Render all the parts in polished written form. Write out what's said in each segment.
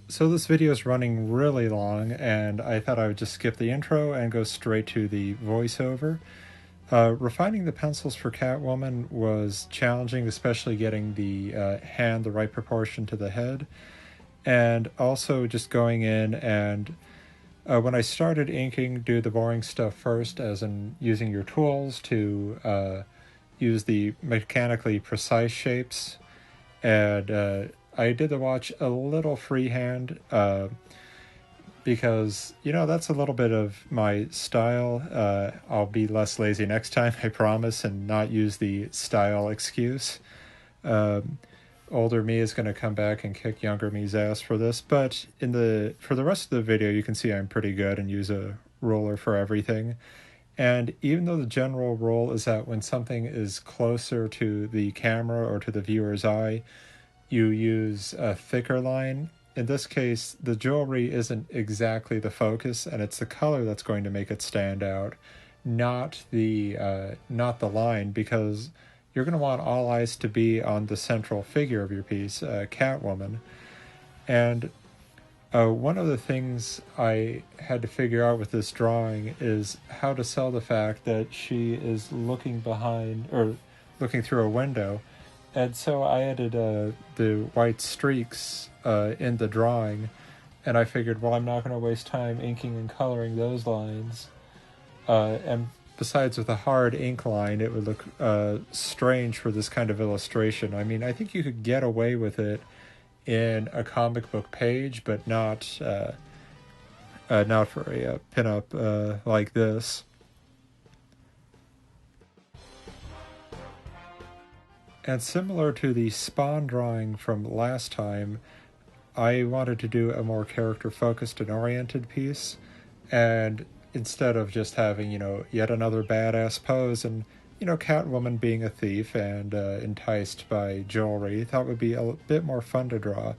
So this video is running really long, and I thought I would just skip the intro and go straight to the voiceover. Refining the pencils for Catwoman was challenging, especially getting the hand the right proportion to the head, and also just going in and when I started inking, do the boring stuff first, as in using your tools to use the mechanically precise shapes, and I did the watch a little freehand because, that's a little bit of my style. I'll be less lazy next time, I promise, and not use the style excuse. Older me is going to come back and kick younger me's ass for this, but for the rest of the video, you can see I'm pretty good and use a ruler for everything. And even though the general rule is that when something is closer to the camera or to the viewer's eye, you use a thicker line. In this case, the jewelry isn't exactly the focus, and it's the color that's going to make it stand out, not the line, because you're going to want all eyes to be on the central figure of your piece, Catwoman. And one of the things I had to figure out with this drawing is how to sell the fact that she is looking through a window. And so I added the white streaks in the drawing, and I figured, well, I'm not going to waste time inking and coloring those lines. And besides, with a hard ink line, it would look strange for this kind of illustration. I mean, I think you could get away with it in a comic book page, but not for a pinup like this. And similar to the Spawn drawing from last time, I wanted to do a more character-focused and oriented piece, and instead of just having, yet another badass pose and, Catwoman being a thief and enticed by jewelry, thought would be a bit more fun to draw.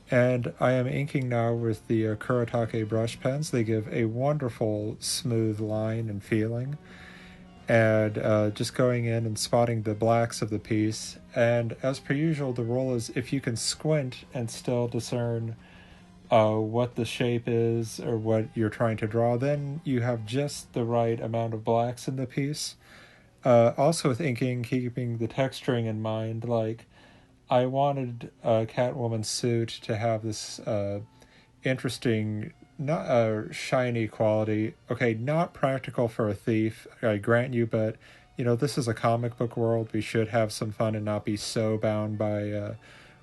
And I am inking now with the Kuretake brush pens. They give a wonderful smooth line and feeling. And just going in and spotting the blacks of the piece. And as per usual, the rule is if you can squint and still discern what the shape is or what you're trying to draw, then you have just the right amount of blacks in the piece. Also with inking, keeping the texturing in mind, like I wanted Catwoman's suit to have this interesting, not a shiny quality. Okay, not practical for a thief, I grant you, but this is a comic book world. We should have some fun and not be so bound by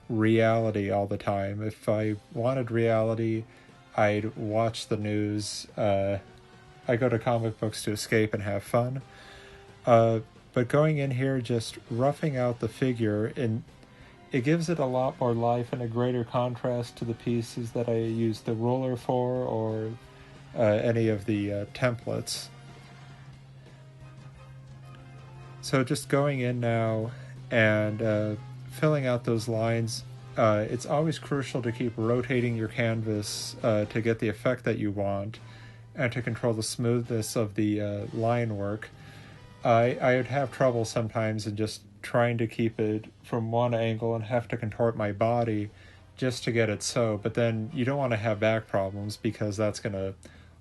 reality all the time. If I wanted reality, I'd watch the news. I go to comic books to escape and have fun. But going in here, just roughing out the figure, and it gives it a lot more life and a greater contrast to the pieces that I used the ruler for, or any of the templates. So just going in now and filling out those lines. It's always crucial to keep rotating your canvas to get the effect that you want and to control the smoothness of the line work. I would have trouble sometimes in just trying to keep it from one angle and have to contort my body just to get it so, but then you don't want to have back problems because that's going to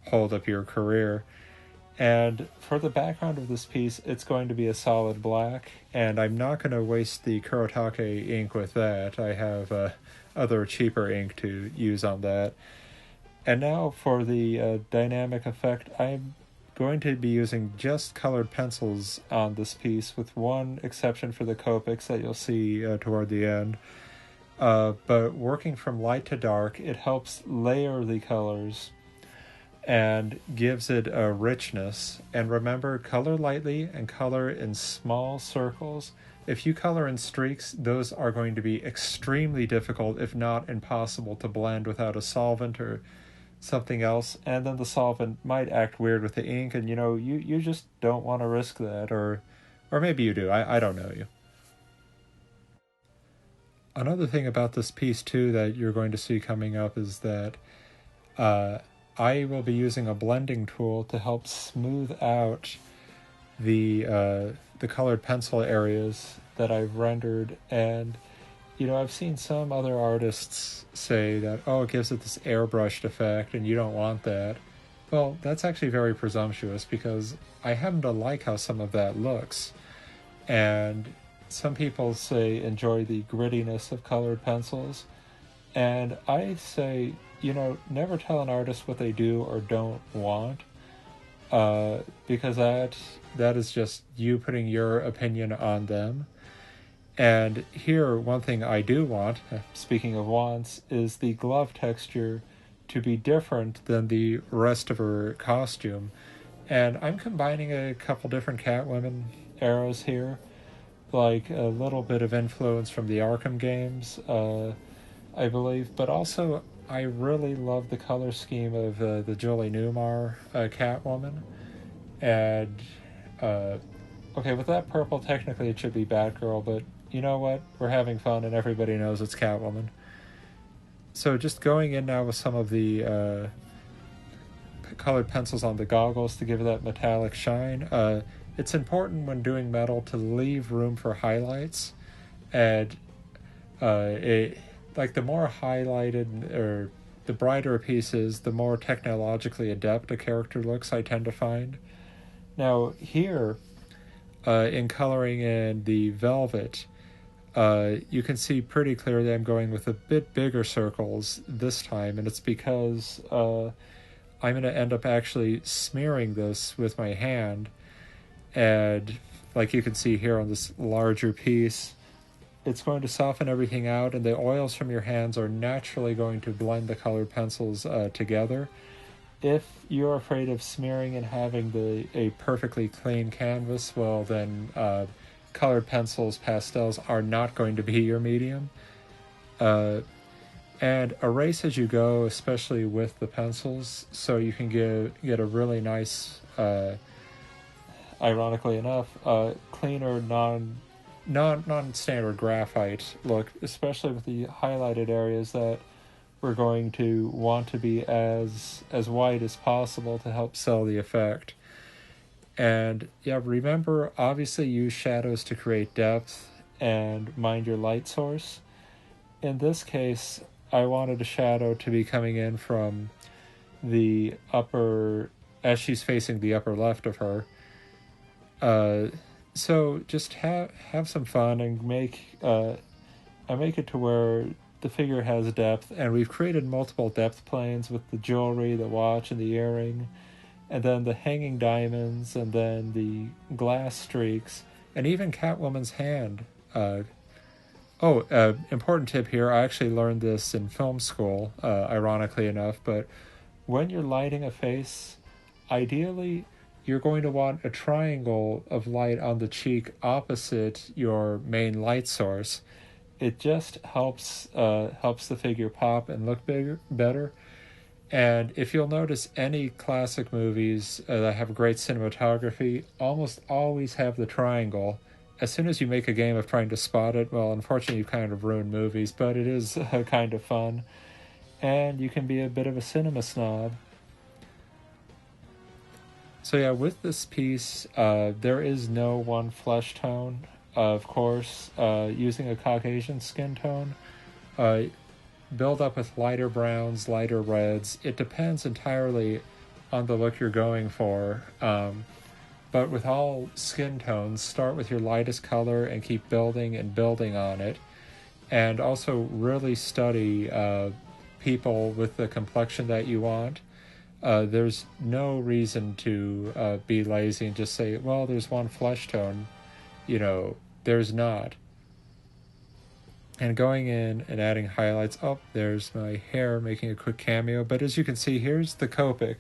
hold up your career. And for the background of this piece, it's going to be a solid black, and I'm not going to waste the Kuretake ink with that. I have other cheaper ink to use on that. And now for the dynamic effect, I'm going to be using just colored pencils on this piece, with one exception for the Copics that you'll see toward the end. But working from light to dark, it helps layer the colors and gives it a richness. And remember, color lightly and color in small circles. If you color in streaks, those are going to be extremely difficult, if not impossible, to blend without a solvent or something else, and then the solvent might act weird with the ink, and you just don't want to risk that, or maybe you do. I don't know you. Another thing about this piece too that you're going to see coming up is that I will be using a blending tool to help smooth out the colored pencil areas that I've rendered, and I've seen some other artists say that, oh, it gives it this airbrushed effect and you don't want that. Well, that's actually very presumptuous because I happen to like how some of that looks. And some people say enjoy the grittiness of colored pencils. And I say, never tell an artist what they do or don't want, because that is just you putting your opinion on them. And here, one thing I do want, speaking of wants, is the glove texture to be different than the rest of her costume. And I'm combining a couple different Catwoman eras here, like a little bit of influence from the Arkham games, I believe, but also I really love the color scheme of the Julie Newmar Catwoman. And, okay, with that purple, technically it should be Batgirl, but you know what? We're having fun and everybody knows it's Catwoman. So just going in now with some of the colored pencils on the goggles to give it that metallic shine. It's important when doing metal to leave room for highlights. And the more highlighted or the brighter a piece is, the more technologically adept a character looks, I tend to find. Now here, in coloring in the velvet, you can see pretty clearly I'm going with a bit bigger circles this time, and it's because I'm going to end up actually smearing this with my hand, and like you can see here on this larger piece, it's going to soften everything out, and the oils from your hands are naturally going to blend the colored pencils together. If you're afraid of smearing and having a perfectly clean canvas, well then colored pencils, pastels are not going to be your medium. And erase as you go, especially with the pencils, so you can get a really nice, ironically enough, cleaner, non-standard graphite look, especially with the highlighted areas that we're going to want to be as white as possible to help sell the effect. And yeah, remember, obviously use shadows to create depth and mind your light source. In this case, I wanted a shadow to be coming in from the upper, as she's facing the upper left of her. So just have some fun and I make it to where the figure has depth, and we've created multiple depth planes with the jewelry, the watch, and the earring, and then the hanging diamonds, and then the glass streaks, and even Catwoman's hand. Important tip here, I actually learned this in film school, ironically enough, but when you're lighting a face, ideally you're going to want a triangle of light on the cheek opposite your main light source. It just helps the figure pop and look better. And if you'll notice, any classic movies that have great cinematography almost always have the triangle. As soon as you make a game of trying to spot it, well, unfortunately you kind of ruin movies, but it is kind of fun. And you can be a bit of a cinema snob. So yeah, with this piece, there is no one flesh tone. Of course, using a Caucasian skin tone, build up with lighter browns, lighter reds. It depends entirely on the look you're going for. But with all skin tones, start with your lightest color and keep building and building on it. And also really study people with the complexion that you want. There's no reason to be lazy and just say, well, there's one flesh tone. There's not. And going in and adding highlights. Oh, there's my hair making a quick cameo. But as you can see, here's the Copic.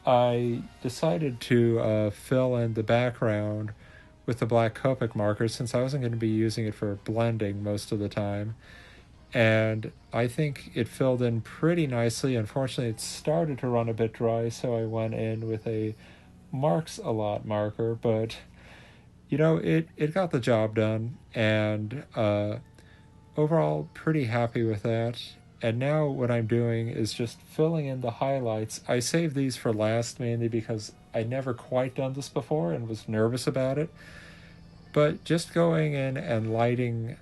I decided to fill in the background with the black Copic marker since I wasn't going to be using it for blending most of the time. And I think it filled in pretty nicely. Unfortunately, it started to run a bit dry, so I went in with a Marks a Lot marker, but it got the job done, and overall pretty happy with that. And now what I'm doing is just filling in the highlights. I saved these for last mainly because I'd never quite done this before and was nervous about it. But just going in and lighting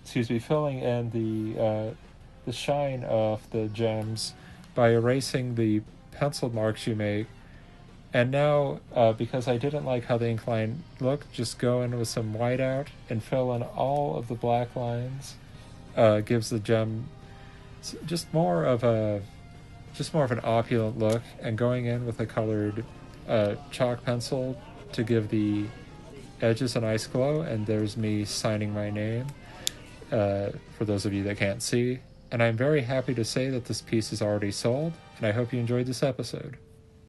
filling in the shine of the gems by erasing the pencil marks you make. And now, because I didn't like how the ink line looked, just go in with some whiteout and fill in all of the black lines. Gives the gem just more of an opulent look. And going in with a colored chalk pencil to give the edges a nice glow. And there's me signing my name, for those of you that can't see. And I'm very happy to say that this piece is already sold, and I hope you enjoyed this episode.